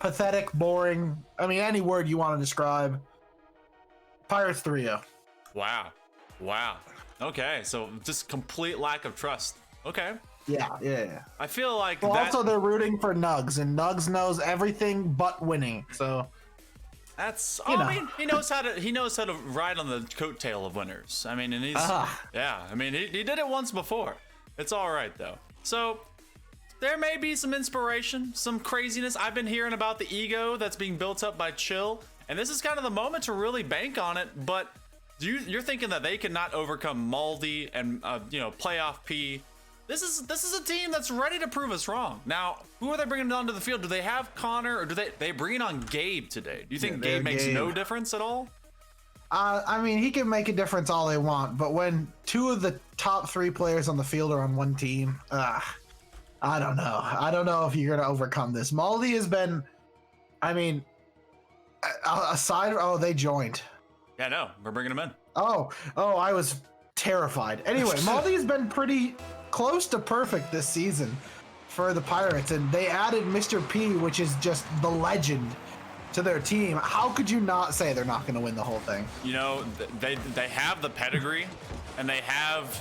pathetic, boring. I mean, any word you want to describe. Pirates 3-0. Wow. Okay, so just complete lack of trust. Okay. Yeah. I feel like Well, also they're rooting for Nugs, and Nugs knows everything but winning. So that's I mean, he knows how to ride on the coattail of winners. I mean, and he's yeah. I mean, he did it once before. It's all right though. So there may be some inspiration, some craziness. I've been hearing about the ego that's being built up by Chill, and this is kind of the moment to really bank on it. But you're thinking that they cannot overcome Maldy and playoff P. This is a team that's ready to prove us wrong. Now, who are they bringing onto the field? Do they have Connor, or do they bring on Gabe today? Do you think Gabe makes no difference at all? I mean, he can make a difference all they want, but when two of the top 3 players on the field are on one team, I don't know. I don't know if you're going to overcome this. Maldy has been, I mean, they joined. Yeah, no, we're bringing them in. Oh, I was terrified. Anyway, Maldy has been pretty close to perfect this season for the Pirates, and they added Mr. P, which is just the legend, to their team. How could you not say they're not going to win the whole thing? You know, they have the pedigree, and they have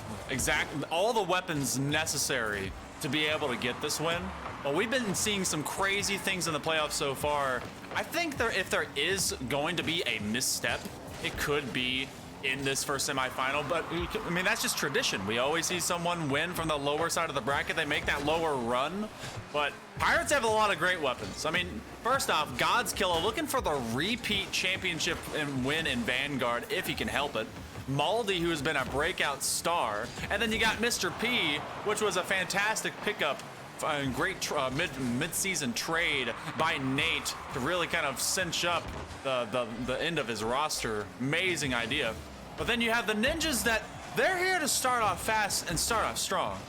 all the weapons necessary to be able to get this win. But we've been seeing some crazy things in the playoffs so far. I think if there is going to be a misstep, it could be in this first semifinal, but I mean, that's just tradition. We always see someone win from the lower side of the bracket. They make that lower run, but Pirates have a lot of great weapons. I mean, first off, Godzkilla looking for the repeat championship and win in Vanguard if he can help it. Maldy, who has been a breakout star, and then you got Mr. P, which was a fantastic pickup. A great mid-season trade by Nate to really kind of cinch up the end of his roster. Amazing idea. But then you have the Ninjas that they're here to start off fast and start off strong.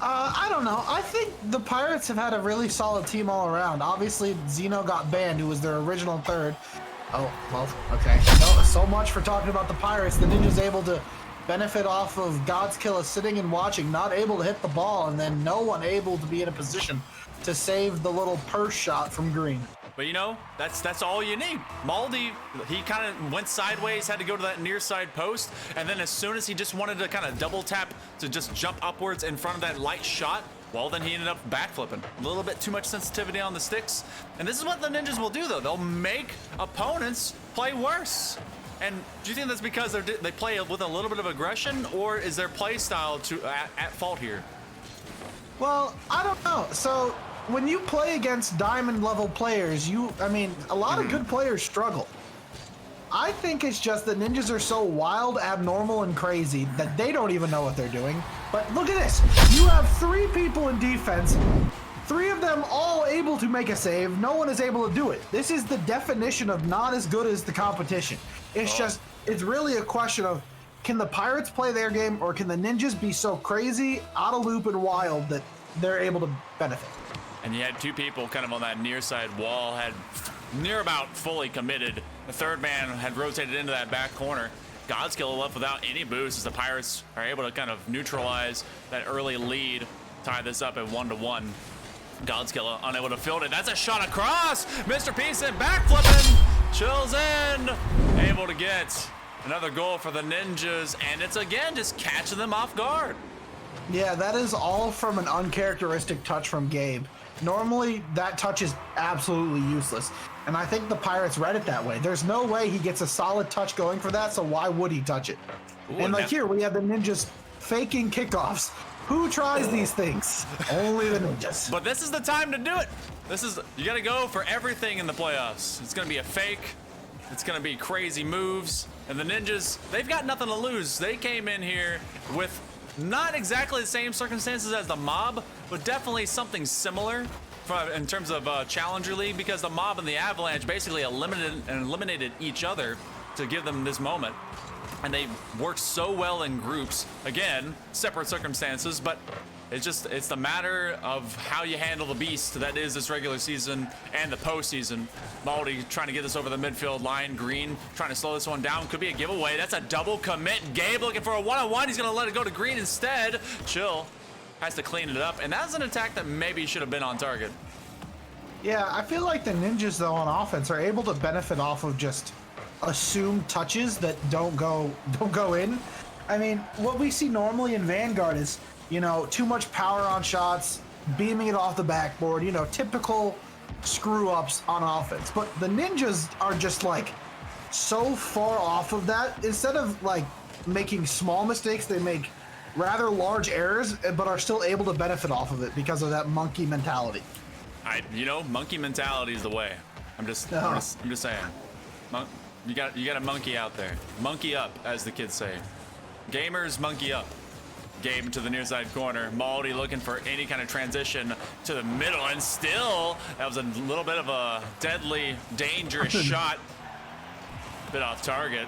I don't know. I think the Pirates have had a really solid team all around. Obviously, Zeno got banned, who was their original third. Oh, well, okay. So much for talking about the Pirates. The Ninjas able to benefit off of Godzkilla sitting and watching, not able to hit the ball, and then no one able to be in a position to save the little purse shot from Green. But you know, that's all you need. Maldy, he kind of went sideways, had to go to that near side post, and then as soon as he just wanted to kind of double tap to just jump upwards in front of that light shot, well, then he ended up backflipping. A little bit too much sensitivity on the sticks. And this is what the Ninjas will do, though. They'll make opponents play worse. And do you think that's because they play with a little bit of aggression, or is their play style at fault here? Well, I don't know. So when you play against diamond level players, a lot of good players struggle. I think it's just the Ninjas are so wild, abnormal, and crazy that they don't even know what they're doing. But look at this. You have 3 people in defense, 3 of them all able to make a save. No one is able to do it. This is the definition of not as good as the competition. It's really a question of, can the Pirates play their game, or can the Ninjas be so crazy, out of loop, and wild that they're able to benefit? And you had 2 people kind of on that near side wall, had near about fully committed. The third man had rotated into that back corner. Godzkilla left without any boost as the Pirates are able to kind of neutralize that early lead, tie this up at 1-1. Godzkilla unable to field it. That's a shot across. Mr. P sent backflipping. Chills in. Able to get another goal for the Ninjas. And it's again just catching them off guard. Yeah, that is all from an uncharacteristic touch from Gabe. Normally, that touch is absolutely useless. And I think the Pirates read it that way. There's no way he gets a solid touch going for that, so why would he touch it? Ooh, and here, we have the Ninjas faking kickoffs. Who tries these things? Only the Ninjas. But this is the time to do it. You got to go for everything in the playoffs. It's going to be a fake. It's going to be crazy moves. And the Ninjas, they've got nothing to lose. They came in here with not exactly the same circumstances as the Mob, but definitely something similar in terms of Challenger League, because the Mob and the Avalanche basically eliminated each other to give them this moment. And they worked so well in groups. Again, separate circumstances, but it's the matter of how you handle the beast that is this regular season and the postseason. Maldy trying to get this over the midfield line. Green trying to slow this one down. Could be a giveaway. That's a double commit. Gabe looking for a one-on-one. He's going to let it go to Green instead. Chill has to clean it up. And that's an attack that maybe should have been on target. Yeah, I feel like the ninjas though on offense are able to benefit off of just assumed touches that don't go in. I mean, what we see normally in Vanguard is, you know, too much power on shots, beaming it off the backboard, you know, typical screw ups on offense. But the ninjas are just like so far off of that. Instead of like making small mistakes, they make rather large errors, but are still able to benefit off of it because of that monkey mentality. You know, monkey mentality is the way. I'm just saying. You got a monkey out there. Monkey up, as the kids say. Gamers, monkey up. Gabe to the near side corner. Maldy looking for any kind of transition to the middle, and still, that was a little bit of a deadly, dangerous shot. Bit off target.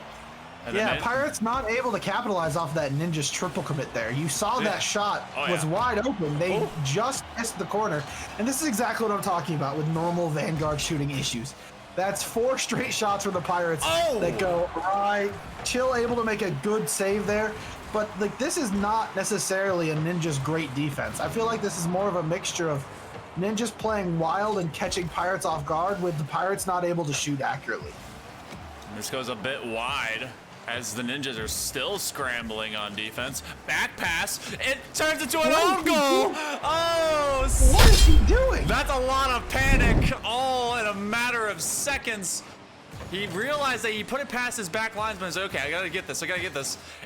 And yeah, Pirates not able to capitalize off that ninja's triple commit there. You saw that shot was wide open. They just missed the corner. And this is exactly what I'm talking about with normal Vanguard shooting issues. That's 4 straight shots for the Pirates that go right. Chill able to make a good save there. But like, this is not necessarily a Ninja's great defense. I feel like this is more of a mixture of Ninjas playing wild and catching Pirates off guard with the Pirates not able to shoot accurately. This goes a bit wide as the Ninjas are still scrambling on defense. Back pass, it turns into an own goal. Oh, what is he doing? That's a lot of panic all in a matter of seconds. He realized that he put it past his back linesman and said, okay, I gotta get this.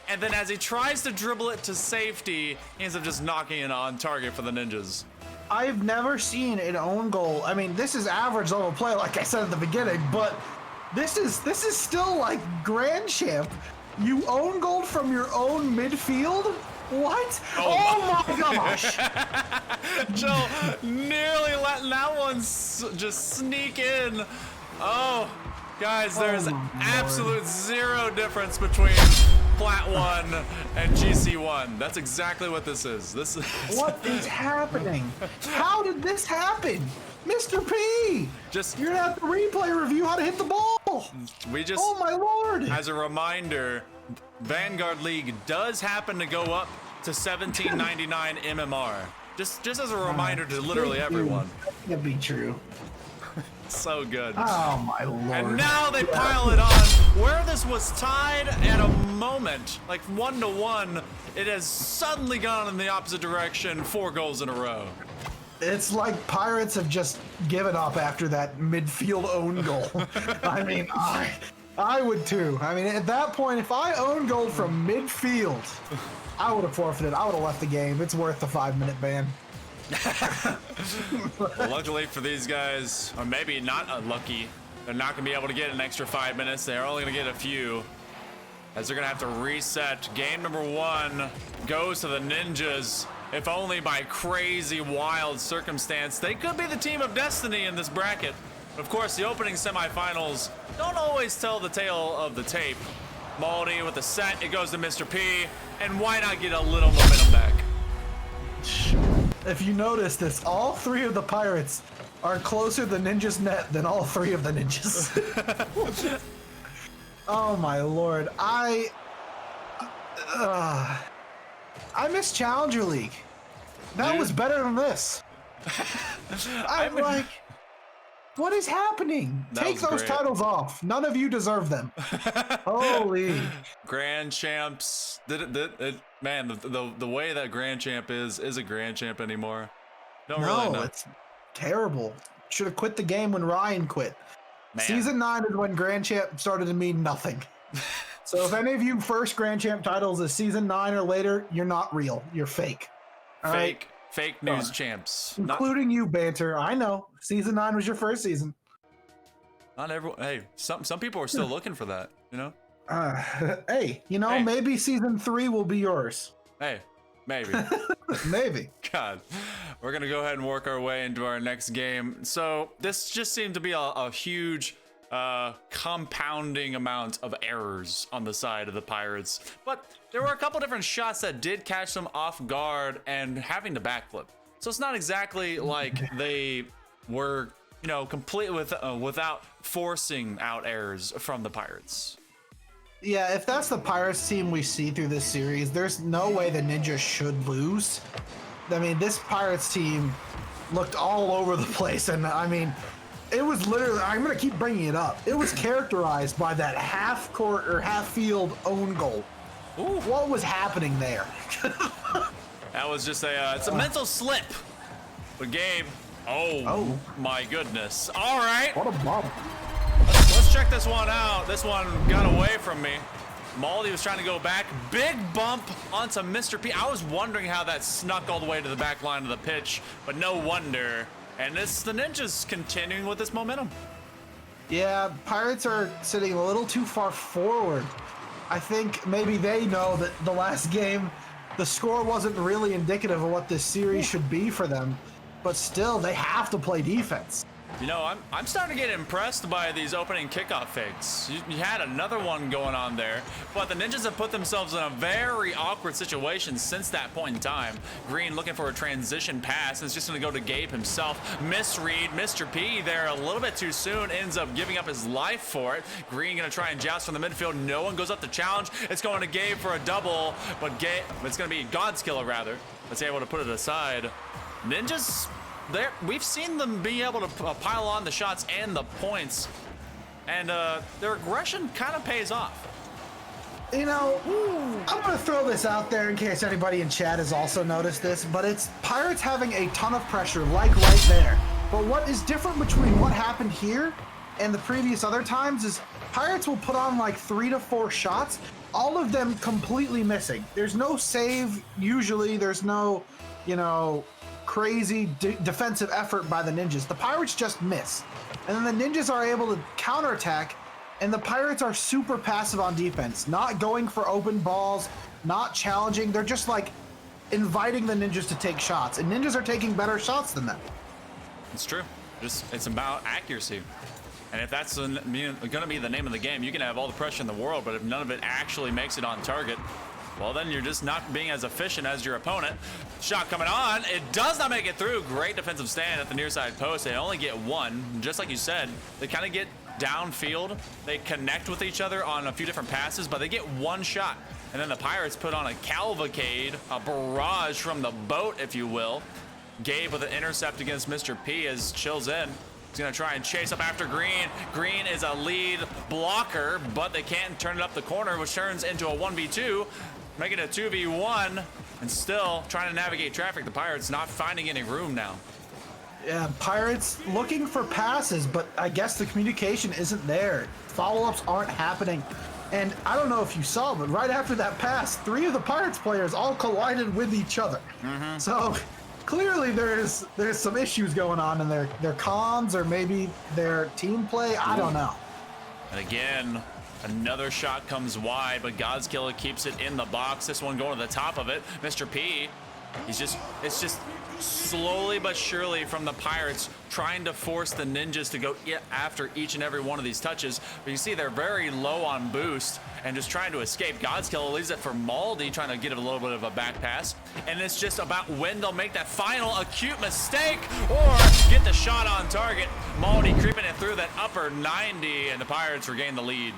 And then as he tries to dribble it to safety, he ends up just knocking it on target for the Ninjas. I've never seen an own goal. I mean, this is average level play, like I said at the beginning, but this is still like Grand Champ. You own goal from your own midfield? What? Oh my gosh! Joe nearly letting that one just sneak in. Oh, guys, there's absolute zero difference between Plat 1 and GC1. That's exactly what this is. What is happening? How did this happen? Mr. P! You're gonna have to replay review how to hit the ball! Oh my lord! As a reminder, Vanguard League does happen to go up to $17.99 MMR. Just as a reminder to literally everyone. That can't be true. So good. Oh my lord. And now they pile it on. Where this was tied at a moment, like 1-1, it has suddenly gone in the opposite direction, 4 goals in a row. It's like Pirates have just given up after that midfield own goal. I mean, I would too. I mean, at that point, if I own goal from midfield, I would have forfeited. I would have left the game. It's worth the 5-minute ban. Well, luckily for these guys, or maybe not unlucky, they're not going to be able to get an extra 5 minutes. They're only going to get a few, as they're going to have to reset. Game number 1 goes to the Ninjas. If only by crazy, wild circumstance. They could be the team of destiny in this bracket. Of course, the opening semifinals don't always tell the tale of the tape. Maldy with the set, it goes to Mr. P, and why not get a little momentum back? If you notice this, all 3 of the Pirates are closer to the Ninjas net than all 3 of the Ninjas. Oh my lord, I miss Challenger League. That was better than this. I'm like, what is happening? Take those titles off. None of you deserve them. Holy. Grand Champs. Man, the way that Grand Champ is a Grand Champ anymore. Don't really know. It's terrible. Should have quit the game when Ryan quit. Man. Season 9 is when Grand Champ started to mean nothing. So if any of you first Grand Champ titles is season 9 or later, you're not real. You're fake. All right? Fake news champs. Including you, Banter. I know. Season 9 was your first season. Not everyone. Hey, some people are still looking for that, you know? Hey, you know, maybe season 3 will be yours. Hey, maybe. Maybe. God. We're going to go ahead and work our way into our next game. So this just seemed to be a huge compounding amount of errors on the side of the Pirates, but there were a couple different shots that did catch them off guard and having to backflip. So it's not exactly like they were, you know, complete without forcing out errors from the Pirates. Yeah, if that's the Pirates team we see through this series, there's no way the Ninjas should lose. I mean, this Pirates team looked all over the place. And I mean, it was literally, I'm going to keep bringing it up. It was characterized by that half court or half field own goal. Ooh. What was happening there? That was just it's a mental slip. But Gabe, oh my goodness. All right. What a bump. Let's check this one out. This one got away from me. Maldy was trying to go back. Big bump onto Mr. P. I was wondering how that snuck all the way to the back line of the pitch, but no wonder. And the Ninjas continuing with this momentum. Yeah, Pirates are sitting a little too far forward. I think maybe they know that the last game, the score wasn't really indicative of what this series should be for them, but still, they have to play defense. You know, I'm starting to get impressed by these opening kickoff fakes. You had another one going on there, but the Ninjas have put themselves in a very awkward situation since that point in time. Green looking for a transition pass. It's just going to go to Gabe himself. Misread. Mr. P there a little bit too soon. Ends up giving up his life for it. Green going to try and joust from the midfield. No one goes up to challenge. It's going to Gabe for a double, but it's going to be Godzkilla rather. That's able to put it aside. Ninjas... we've seen them be able to pile on the shots and the points, and their aggression kind of pays off. You know, I'm going to throw this out there in case anybody in chat has also noticed this, but it's Pirates having a ton of pressure, like right there. But what is different between what happened here and the previous other times is Pirates will put on like 3 to 4 shots, all of them completely missing. There's no save usually. There's no, you know, crazy defensive effort by the Ninjas. The Pirates just miss. And then the Ninjas are able to counterattack, and the Pirates are super passive on defense, not going for open balls, not challenging. They're just like inviting the Ninjas to take shots, and Ninjas are taking better shots than them. It's true. It's about accuracy. And if that's going to be the name of the game, you can have all the pressure in the world, but if none of it actually makes it on target, well, then you're just not being as efficient as your opponent. Shot coming on. It does not make it through. Great defensive stand at the near side post. They only get one. Just like you said, they kind of get downfield. They connect with each other on a few different passes, but they get one shot. And then the Pirates put on a cavalcade, a barrage from the boat, if you will. Gabe with an intercept against Mr. P as chills in. He's going to try and chase up after Green. Green is a lead blocker, but they can't turn it up the corner, which turns into a 1v2. Making it a 2v1 and still trying to navigate traffic. The Pirates not finding any room now. Yeah, Pirates looking for passes, but I guess the communication isn't there. Follow-ups aren't happening. And I don't know if you saw, but right after that pass, 3 of the Pirates players all collided with each other. So clearly there's some issues going on in their comms or maybe their team play. I don't know. And again, another shot comes wide, but Godzkilla keeps it in the box. This one going to the top of it. Mr. P, it's just slowly but surely from the Pirates trying to force the Ninjas to go after each and every one of these touches. But you see they're very low on boost and just trying to escape. Godzkilla leaves it for Maldy, trying to get a little bit of a back pass. And it's just about when they'll make that final acute mistake or get the shot on target. Maldy creeping it through that upper 90, and the Pirates regain the lead.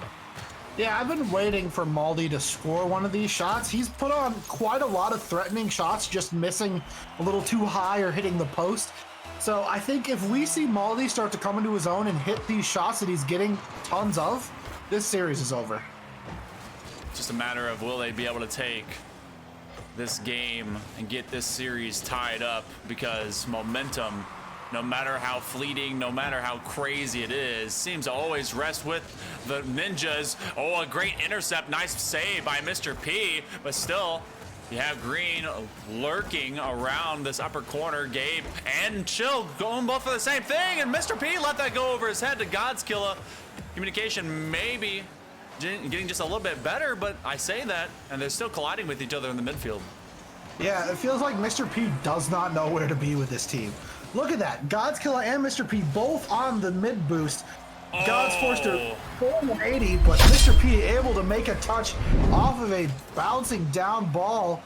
Yeah, I've been waiting for Maldy to score one of these shots. He's put on quite a lot of threatening shots, just missing a little too high or hitting the post. So I think if we see Maldy start to come into his own and hit these shots that he's getting tons of, this series is over. Just a matter of will they be able to take this game and get this series tied up, because momentum, no matter how fleeting, no matter how crazy it is, seems to always rest with the Ninjas. Oh, a great intercept. Nice save by Mr. P, but still, you have Green lurking around this upper corner. Gabe and Chill going both for the same thing, and Mr. P let that go over his head to Godzkilla. Communication maybe getting just a little bit better, but I say that, and they're still colliding with each other in the midfield. Yeah, it feels like Mr. P does not know where to be with this team. Look at that. Godzkilla and Mr. P both on the mid boost. God's forced to 480, but Mr. P able to make a touch off of a bouncing down ball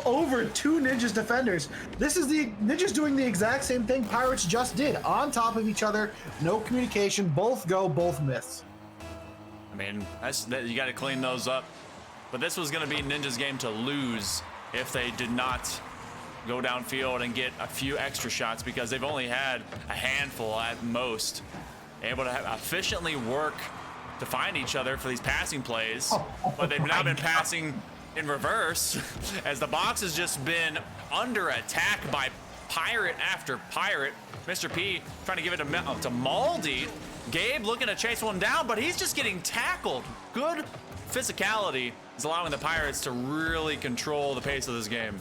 over 2 Ninjas defenders. This is the Ninjas doing the exact same thing Pirates just did. On top of each other, no communication, both go, both miss. I mean, you got to clean those up. But this was going to be Ninja's game to lose if they did not go downfield and get a few extra shots because they've only had a handful at most. Able to efficiently work to find each other for these passing plays, but they've now been passing in reverse as the box has just been under attack by pirate after pirate. Mr. P trying to give it to Maldy. Gabe looking to chase one down, but he's just getting tackled. Good physicality is allowing the Pirates to really control the pace of this game.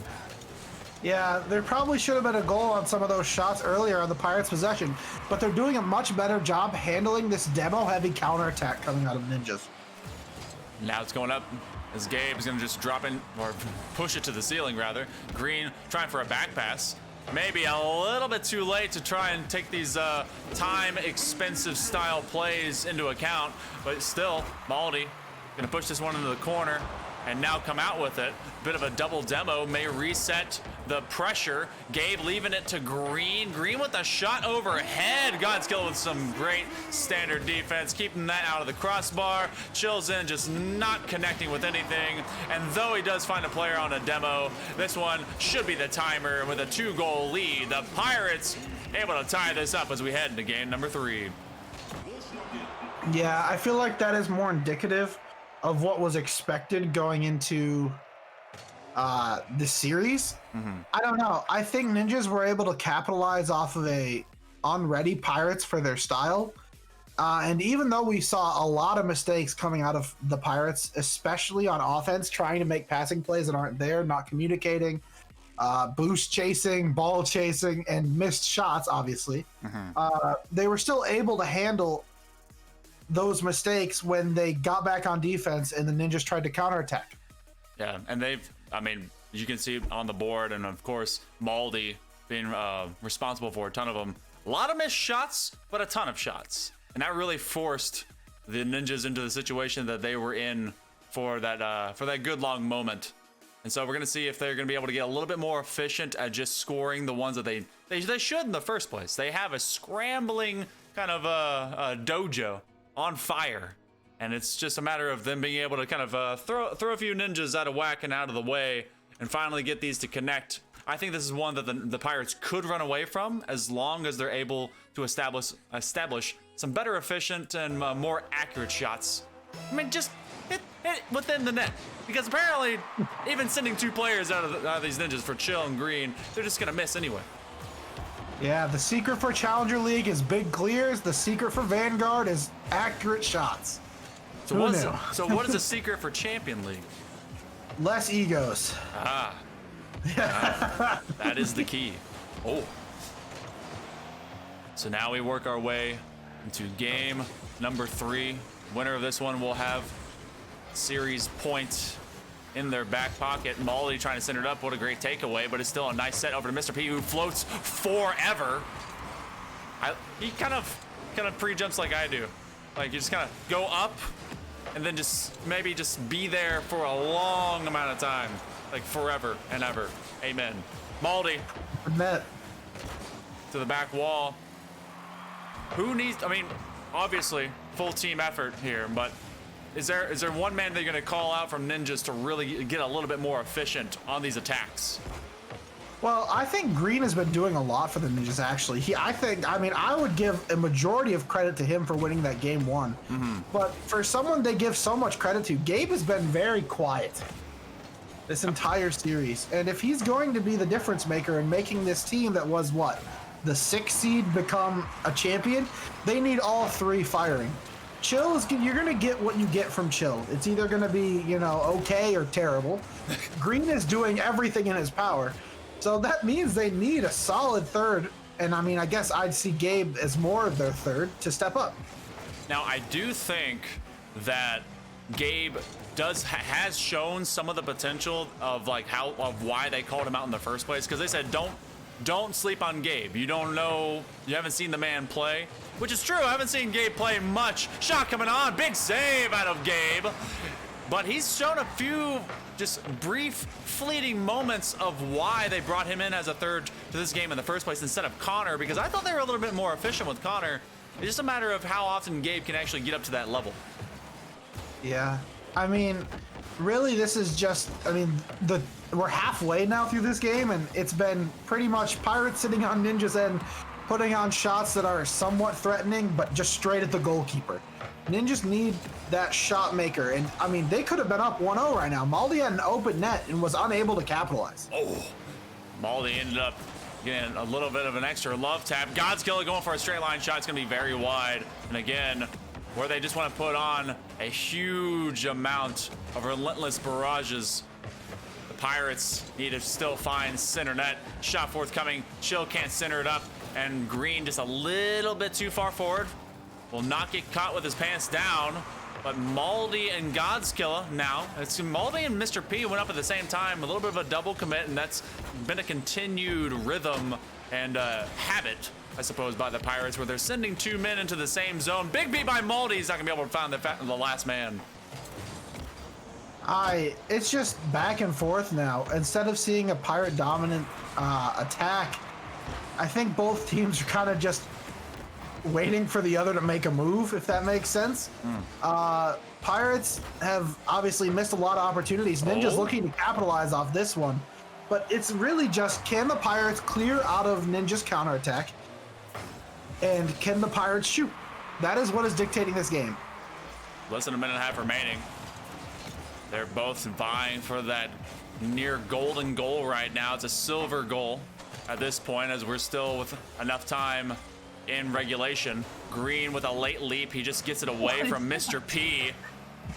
Yeah, there probably should have been a goal on some of those shots earlier on the Pirates' possession, but they're doing a much better job handling this demo-heavy counterattack coming out of Ninjas. Now it's going up as Gabe's going to just drop in, or push it to the ceiling, rather. Green trying for a back pass. Maybe a little bit too late to try and take these time-expensive style plays into account, but still, Maldy going to push this one into the corner and now come out with it. Bit of a double demo, may reset the pressure. Gabe leaving it to Green. Green with a shot overhead. Godzkilla with some great standard defense, keeping that out of the crossbar. Chills in, just not connecting with anything. And though he does find a player on a demo, this one should be the timer with a 2-goal lead. The Pirates able to tie this up as we head into game number 3. Yeah, I feel like that is more indicative of what was expected going into the series. I don't know. I think Ninjas were able to capitalize off of a unready Pirates for their style. And even though we saw a lot of mistakes coming out of the Pirates, especially on offense, trying to make passing plays that aren't there, not communicating, boost chasing, ball chasing, and missed shots, obviously, they were still able to handle those mistakes when they got back on defense and the Ninjas tried to counterattack. Yeah, and I mean, you can see on the board, and of course, Maldy being responsible for a ton of them. A lot of missed shots, but a ton of shots. And that really forced the Ninjas into the situation that they were in for that good long moment. And so we're going to see if they're going to be able to get a little bit more efficient at just scoring the ones that they should in the first place. They have a scrambling kind of a dojo on fire, and it's just a matter of them being able to kind of throw a few Ninjas out of whack and out of the way and finally get these to connect. I think this is one that the Pirates could run away from as long as they're able to establish some better efficient and more accurate shots. I mean, just hit within the net, because apparently even sending 2 players out of these Ninjas for Chill and Green, they're just gonna miss anyway. Yeah, the secret for Challenger League is big clears. The secret for Vanguard is accurate shots. So what is the secret for Champion League? Less egos. That is the key. Oh. So now we work our way into game number 3. Winner of this one will have series points in their back pocket. Maldy trying to send it up. What a great takeaway, but it's still a nice set over to Mr. P, who floats forever. He kind of pre-jumps like I do. Like, you just kind of go up and then maybe just be there for a long amount of time. Like forever and ever. Amen. Maldy. To the back wall. I mean, obviously, full team effort here, but is there one man they're going to call out from Ninjas to really get a little bit more efficient on these attacks? Well, I think Green has been doing a lot for the Ninjas, actually. I would give a majority of credit to him for winning that game 1. But for someone they give so much credit to, Gabe has been very quiet this entire series. And if he's going to be the difference maker in making this team that was, the 6th seed become a champion, they need all 3 firing. Chill you're going to get what you get from Chill. It's either going to be, okay or terrible. Green is doing everything in his power. So that means they need a solid 3rd. And I guess I'd see Gabe as more of their 3rd to step up. Now, I do think that Gabe has shown some of the potential of why they called him out in the first place. Because they said, don't sleep on Gabe. You don't know, you haven't seen the man play. Which is true, I haven't seen Gabe play much. Shot coming on, big save out of Gabe. But he's shown a few just brief, fleeting moments of why they brought him in as a 3rd to this game in the first place instead of Connor, because I thought they were a little bit more efficient with Connor. It's just a matter of how often Gabe can actually get up to that level. Yeah, really, this is just, I mean, we're halfway now through this game, and it's been pretty much Pirates sitting on Ninja's end, putting on shots that are somewhat threatening, but just straight at the goalkeeper. Ninjas need that shot maker, and I mean, they could have been up 1-0 right now. Maldy had an open net and was unable to capitalize. Oh, Maldy ended up getting a little bit of an extra love tap. Godzkilla going for a straight line shot. It's going to be very wide. And again, where they just want to put on a huge amount of relentless barrages. The Pirates need to still find center net. Shot forthcoming. Chill can't center it up. And Green just a little bit too far forward. Will not get caught with his pants down. But Maldy and Godzkilla now. It's Maldy and Mr. P went up at the same time. A little bit of a double commit, and that's been a continued rhythm and habit, I suppose, by the Pirates, where they're sending two men into the same zone. Big B by Maldy. He's not going to be able to find the last man. It's just back and forth now. Instead of seeing a Pirate dominant attack, I think both teams are kind of just waiting for the other to make a move, if that makes sense. Pirates have obviously missed a lot of opportunities. Ninja's looking to capitalize off this one, but it's really just, can the Pirates clear out of Ninja's counterattack, and can the Pirates shoot? That is what is dictating this game. Less than a minute and a half remaining. They're both vying for that near golden goal right now. It's a silver goal at this point, as we're still with enough time in regulation. Green with a late leap. He just gets it away from Mr. P.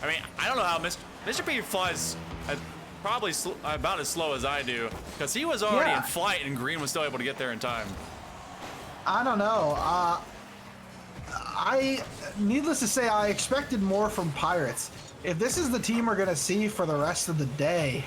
I mean, I don't know how Mr. P flies probably about as slow as I do, because he was already in flight and Green was still able to get there in time. I don't know. Needless to say, I expected more from Pirates. If this is the team we're going to see for the rest of the day,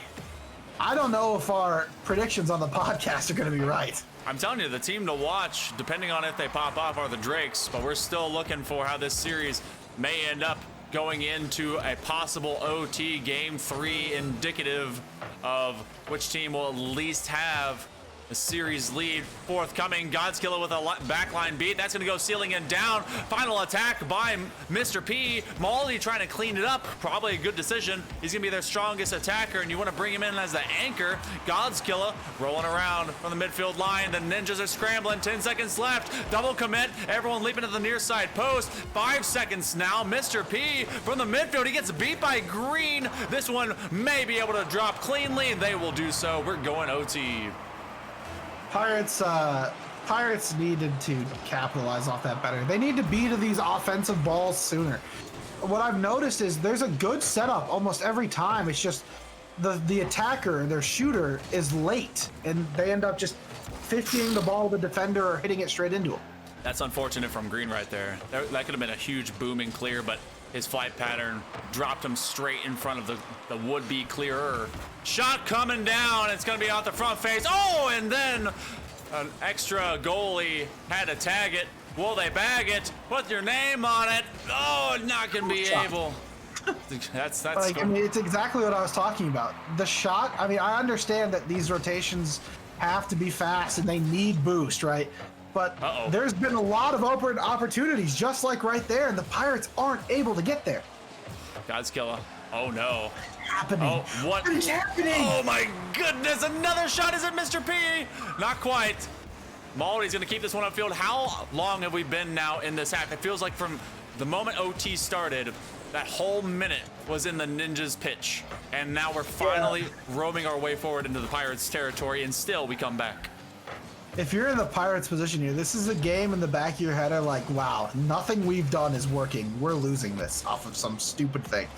I don't know if our predictions on the podcast are going to be right. I'm telling you, the team to watch, depending on if they pop off, are the Drakes, but we're still looking for how this series may end up going into a possible OT Game 3, indicative of which team will at least have a series lead forthcoming. Godzkilla with a backline beat. That's going to go ceiling and down. Final attack by Mr. P. Maldy trying to clean it up. Probably a good decision. He's going to be their strongest attacker, and you want to bring him in as the anchor. Godzkilla rolling around from the midfield line. The Ninjas are scrambling. 10 seconds left. Double commit. Everyone leaping to the near side post. 5 seconds now. Mr. P from the midfield. He gets beat by Green. This one may be able to drop cleanly. They will do so. We're going OT. Pirates needed to capitalize off that better. They need to be to these offensive balls sooner. What I've noticed is there's a good setup almost every time. It's just the attacker, their shooter, is late, and they end up just 50ing the ball to the defender or hitting it straight into him. That's unfortunate from Green right there. That could have been a huge booming clear, but his flight pattern dropped him straight in front of the would-be clearer. Shot coming down. It's going to be out the front face. Oh, and then an extra goalie had to tag it. Will they bag it? Put your name on it. Oh, not going to be able. That's like, I mean, it's exactly what I was talking about. The shot, I mean, I understand that these rotations have to be fast and they need boost, right? But there's been a lot of open opportunities, just like right there, and the Pirates aren't able to get there. Godzkilla. Oh no. What's happening? Oh, what is happening? Oh my goodness, another shot. Is it Mr. P? Not quite. Maldy's gonna keep this one upfield. How long have we been now in this half? It feels like from the moment OT started, that whole minute was in the Ninjas pitch. And now we're finally roaming our way forward into the Pirates territory, and still we come back. If you're in the Pirates position here, this is a game in the back of your head are like, wow, nothing we've done is working. We're losing this off of some stupid thing.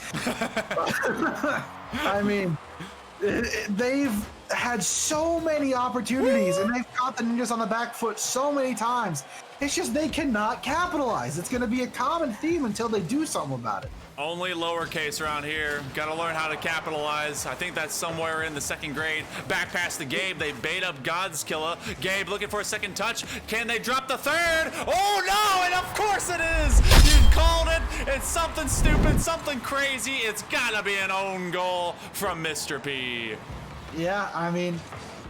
I mean, they've had so many opportunities and they've caught the Ninjas on the back foot so many times. It's just they cannot capitalize. It's going to be a common theme until they do something about it. Only lowercase around here. Got to learn how to capitalize. I think that's somewhere in the second grade. Back past the Gabe. They bait up Godzkilla. Gabe looking for a second touch. Can they drop the third? Oh no! And of course it is! You called it. It's something stupid, something crazy. It's got to be an own goal from Mr. P. Yeah, I mean,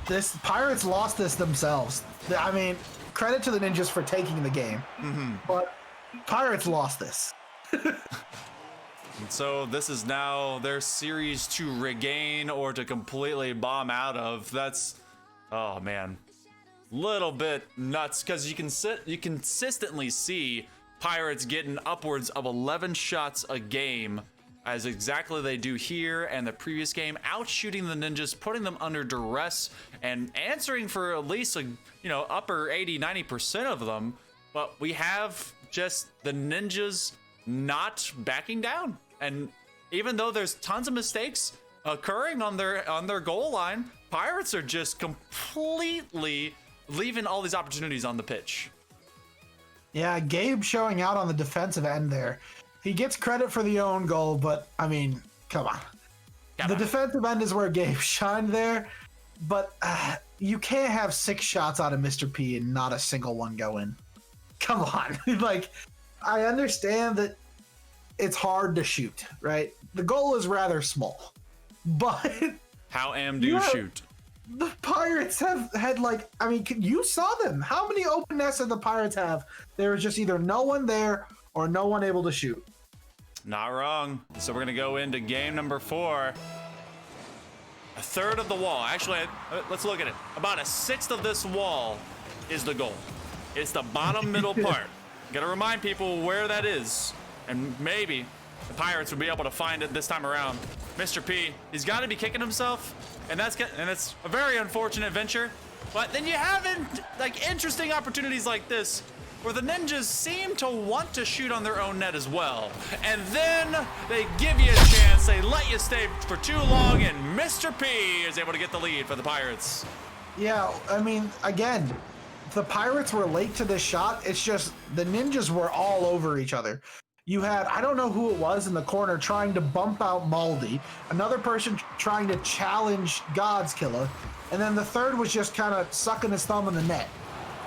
this Pirates lost this themselves. I mean, credit to the Ninjas for taking the game, but Pirates lost this. And so this is now their series to regain or to completely bomb out of. That's, oh man, little bit nuts, because you consistently see Pirates getting upwards of 11 shots a game, as exactly they do here and the previous game, outshooting the Ninjas, putting them under duress, and answering for at least upper 80-90% of them. But we have just the Ninjas not backing down, and even though there's tons of mistakes occurring on their goal line, Pirates are just completely leaving all these opportunities on the pitch. Yeah, Gabe showing out on the defensive end there. He gets credit for the own goal, but I mean, come on. The defensive end is where Gabe shined there, but you can't have 6 shots out of Mr. P and not a single one go in. Come on. Like, I understand that it's hard to shoot, right? The goal is rather small, but how do you shoot? The Pirates have had, like, I mean, you saw them. How many open nests did the Pirates have? There was just either no one there or no one able to shoot. Not wrong. So we're going to go into game number 4. A third of the wall. Actually, let's look at it. About a sixth of this wall is the goal. It's the bottom middle part. Got to remind people where that is. And maybe the Pirates will be able to find it this time around. Mr. P, he's got to be kicking himself. And it's a very unfortunate venture. But then you have interesting opportunities like this, where the Ninjas seem to want to shoot on their own net as well. And then they give you a chance, they let you stay for too long, and Mr. P is able to get the lead for the Pirates. Yeah, I mean, again, the Pirates were late to this shot. It's just the Ninjas were all over each other. You had, I don't know who it was in the corner trying to bump out Maldy, another person trying to challenge Godzkilla, and then the third was just kind of sucking his thumb in the net.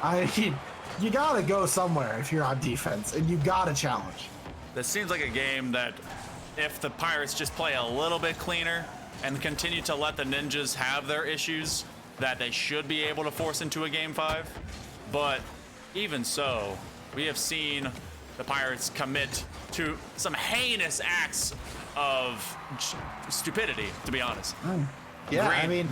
I mean, you gotta go somewhere if you're on defense, and you gotta challenge. This seems like a game that if the Pirates just play a little bit cleaner and continue to let the Ninjas have their issues, that they should be able to force into a game 5. But even so, we have seen the Pirates commit to some heinous acts of stupidity, to be honest. Yeah, I mean,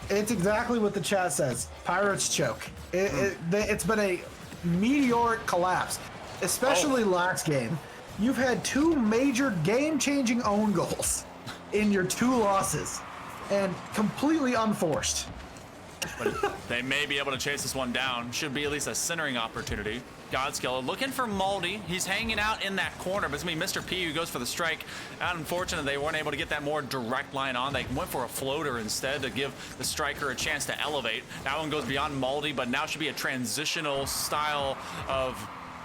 it's exactly what the chat says. Pirates choke. It's been a meteoric collapse, especially last game. You've had 2 major game-changing own goals in your 2 losses, and completely unforced. But they may be able to chase this one down. Should be at least a centering opportunity. Godzkilla looking for Maldy. He's hanging out in that corner, but it's going to be Mr. P who goes for the strike. Unfortunately, they weren't able to get that more direct line on. They went for a floater instead to give the striker a chance to elevate. That one goes beyond Maldy, but now should be a transitional style of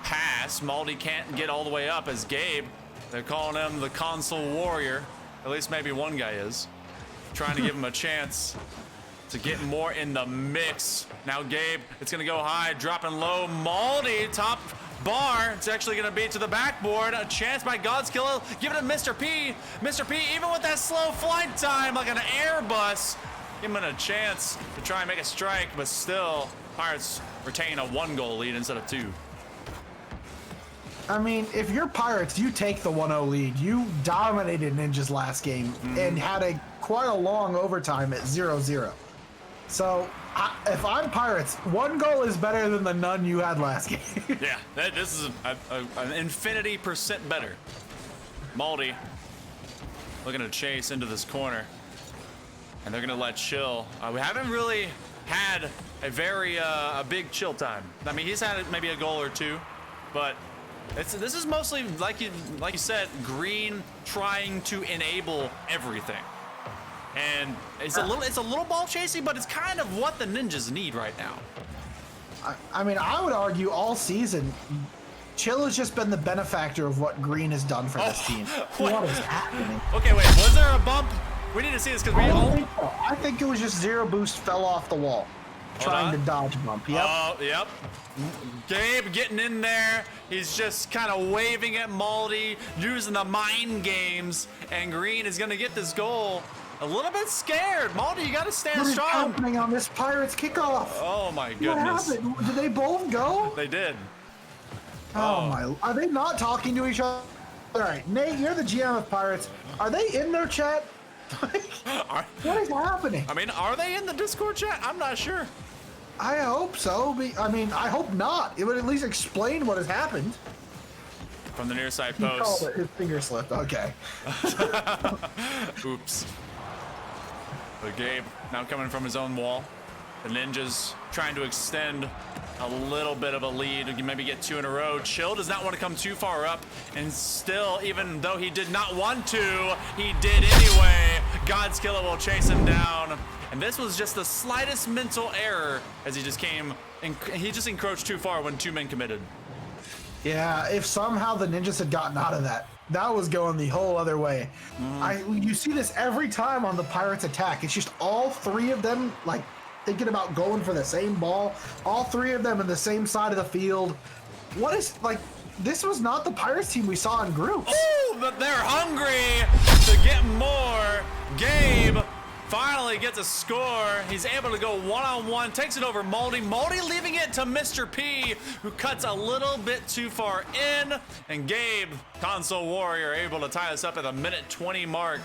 pass. Maldy can't get all the way up as Gabe. They're calling him the console warrior. At least maybe one guy is. Trying to give him a chance to get more in the mix. Now Gabe, it's gonna go high, dropping low. Maldy, top bar. It's actually gonna be to the backboard. A chance by Godzkilla, giving it to Mr. P. Mr. P, even with that slow flight time, like an Airbus, giving him a chance to try and make a strike, but still, Pirates retain a 1-goal lead instead of 2. I mean, if you're Pirates, you take the 1-0 lead. You dominated Ninjas last game and had quite a long overtime at 0-0. So, if I'm Pirates, 1 goal is better than the none you had last game. Yeah, this is an infinity % better. Maldy looking to chase into this corner, and they're gonna let Chill. We haven't really had a very a big Chill time. I mean, he's had maybe a goal or 2, but this is mostly like you said, Green trying to enable everything. And it's a little ball chasing, but it's kind of what the Ninjas need right now. I mean, I would argue all season, Chill has just been the benefactor of what Green has done for this team. What is happening? Okay, wait, was there a bump? We need to see this because I think it was just Zero Boost fell off the wall, trying to dodge bump. Yep. Oh, yep. Gabe getting in there. He's just kind of waving at Maldy, using the mind games, and Green is going to get this goal. A little bit scared. Maldy, you got to stand strong. What is happening on this Pirates kickoff? Oh, my goodness. What happened? Did they both go? They did. Oh, my. Are they not talking to each other? All right, Nate, you're the GM of Pirates. Are they in their chat? What is happening? I mean, are they in the Discord chat? I'm not sure. I hope so. I mean, I hope not. It would at least explain what has happened. From the near side He called post. it. His finger slipped. Okay. Oops. But Gabe now coming from his own wall. The Ninjas trying to extend a little bit of a lead, maybe get 2 in a row. Chill does not want to come too far up, and still, even though he did not want to, he did anyway. Godzkilla will chase him down, and this was just the slightest mental error as he just encroached too far when 2 men committed. Yeah, if somehow the Ninjas had gotten out of that, that was going the whole other way. You see this every time on the Pirates attack. It's just all 3 of them, like, thinking about going for the same ball. All 3 of them in the same side of the field. What is, like, this was not the Pirates team we saw in groups. Oh, but they're hungry to get more. Gabe finally gets a score. He's able to go one-on-one, takes it over Maldy. Maldy leaving it to Mr. P, who cuts a little bit too far in. And Gabe, Console Warrior, able to tie us up at the minute 20 mark.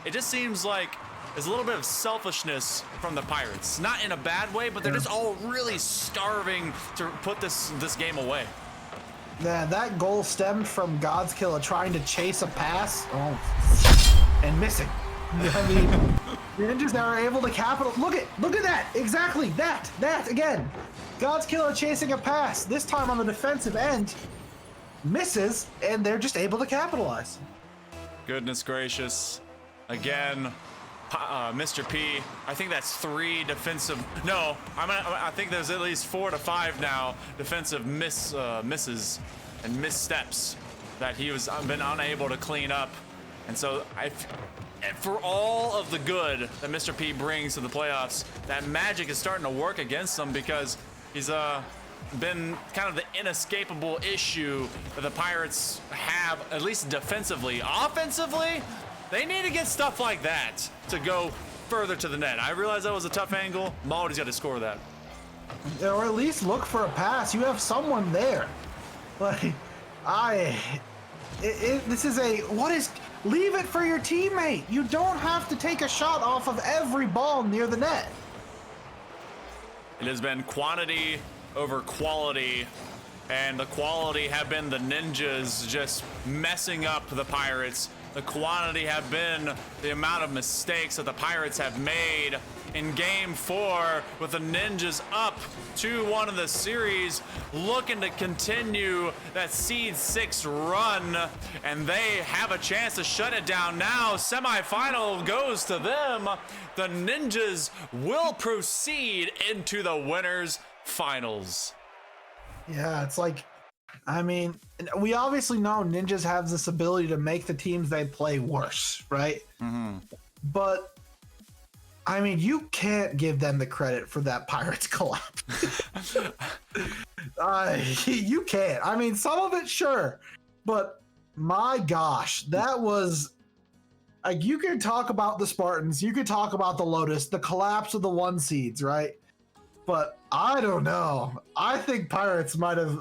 It just seems like there's a little bit of selfishness from the Pirates. Not in a bad way, but they're just all really starving to put this game away. Yeah, that goal stemmed from Godzkilla trying to chase a pass and missing. I mean, the Ninjas are able to capital. Look at that. Exactly that again. Godzkilla chasing a pass. This time on the defensive end, misses, and they're just able to capitalize. Goodness gracious. Again, Mr. P, I think that's 3 defensive. No, I think there's at least 4 to 5 now defensive misses and missteps that he was been unable to clean up. And so for all of the good that Mr. P brings to the playoffs, that magic is starting to work against him because he's been kind of the inescapable issue that the Pirates have, at least defensively. Offensively, they need to get stuff like that to go further to the net. I realize that was a tough angle. Maldy's got to score that. Or at least look for a pass. You have someone there. Like, this is leave it for your teammate. You don't have to take a shot off of every ball near the net. It has been quantity over quality, and the quality have been the Ninjas just messing up the Pirates. The quantity have been the amount of mistakes that the Pirates have made in Game 4, with the Ninjas up 2-1 in the series, looking to continue that Seed 6 run, and they have a chance to shut it down now. Semifinal goes to them. The Ninjas will proceed into the winners finals. Yeah, it's like, I mean, we obviously know Ninjas have this ability to make the teams they play worse, right? But I mean, you can't give them the credit for that Pirates collapse. You can't. I mean, some of it, sure, but my gosh, that was like, you can talk about the Spartans, you could talk about the Lotus, the collapse of the 1 seeds, right? But I don't know. I think Pirates might have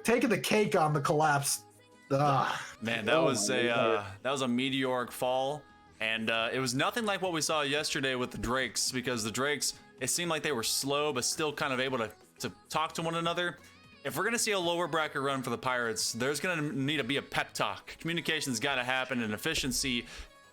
taken the cake on the collapse. Man, that was a meteoric fall. And it was nothing like what we saw yesterday with the Drakes, because the Drakes, it seemed like they were slow, but still kind of able to talk to one another. If we're going to see a lower bracket run for the Pirates, there's going to need to be a pep talk. Communication's got to happen, and efficiency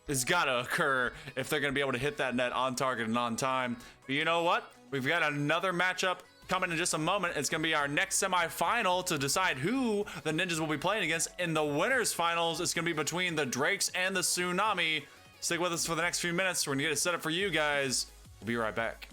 has got to occur if they're going to be able to hit that net on target and on time. But you know what? We've got another matchup coming in just a moment. It's going to be our next semifinal to decide who the Ninjas will be playing against. In the winners finals, it's going to be between the Drakes and the Tsunami. Stick with us for the next few minutes. We're going to get it set up for you guys. We'll be right back.